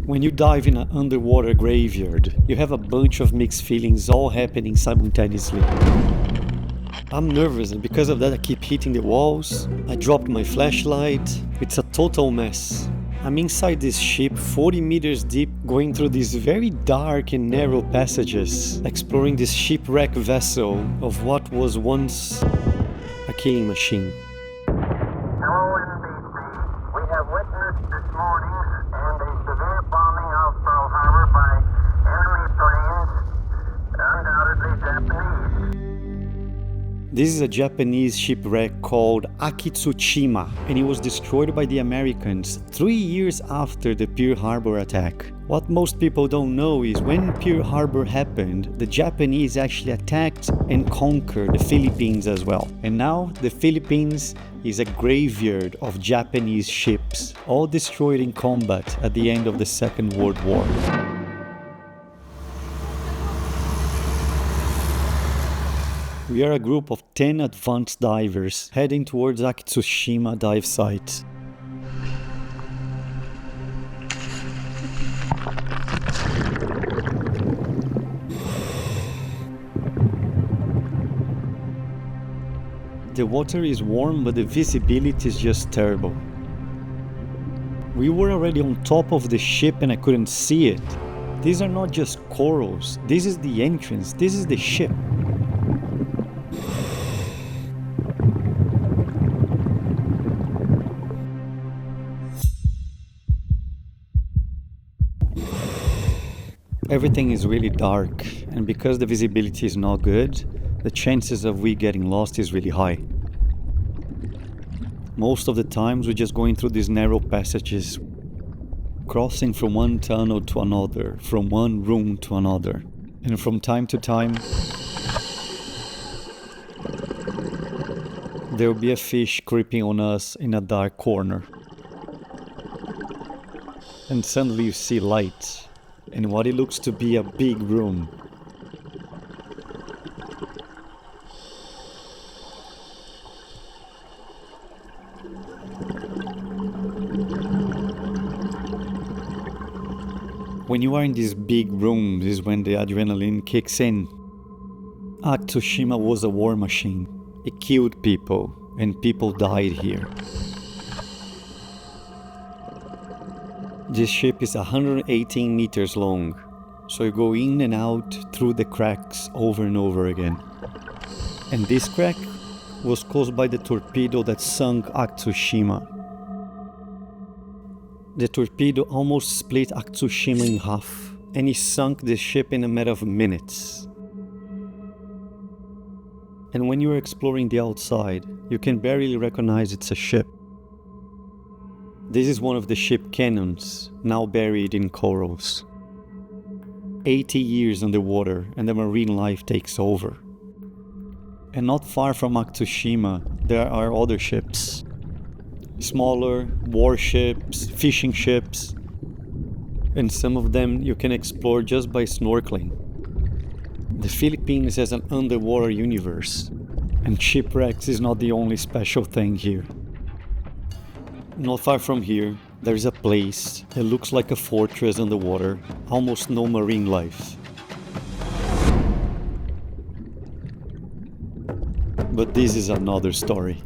When you dive in an underwater graveyard, you have a bunch of mixed feelings all happening simultaneously. I'm nervous, and because of that I keep hitting the walls. I dropped my flashlight. It's a total mess. I'm inside this ship 40 meters deep, going through these very dark and narrow passages, exploring this shipwreck vessel of what was once a killing machine. Hello, NBC. We have witnessed this morning and a severe bombing of Pearl Harbor by enemy planes, undoubtedly Japanese. This is a Japanese shipwreck called Akitsushima, and it was destroyed by the Americans 3 years after the Pearl Harbor attack. What most people don't know is when Pearl Harbor happened, the Japanese actually attacked and conquered the Philippines as well. And now the Philippines is a graveyard of Japanese ships, all destroyed in combat at the end of the Second World War. We are a group of 10 advanced divers heading towards Akitsushima dive site. The water is warm, but the visibility is just terrible. We were already on top of the ship and I couldn't see it. These are not just corals, this is the entrance, this is the ship. Everything is really dark, and because the visibility is not good, the chances of we getting lost is really high. Most of the times we're just going through these narrow passages, crossing from one tunnel to another, from one room to another. And from time to time, there will be a fish creeping on us in a dark corner. And suddenly you see light in what it looks to be a big room. When you are in these big rooms is when the adrenaline kicks in. Akitsushima was a war machine. It killed people, and people died here. This ship is 118 meters long, so you go in and out through the cracks over and over again. And this crack was caused by the torpedo that sunk Akitsushima. The torpedo almost split Akitsushima in half, and it sunk the ship in a matter of minutes. And when you are exploring the outside, you can barely recognize it's a ship. This is one of the ship cannons, now buried in corals. 80 years underwater and the marine life takes over. And not far from Akitsushima, there are other ships. Smaller warships, fishing ships. And some of them you can explore just by snorkeling. The Philippines has an underwater universe, and shipwrecks is not the only special thing here. Not far from here, there is a place that looks like a fortress underwater, almost no marine life. But this is another story.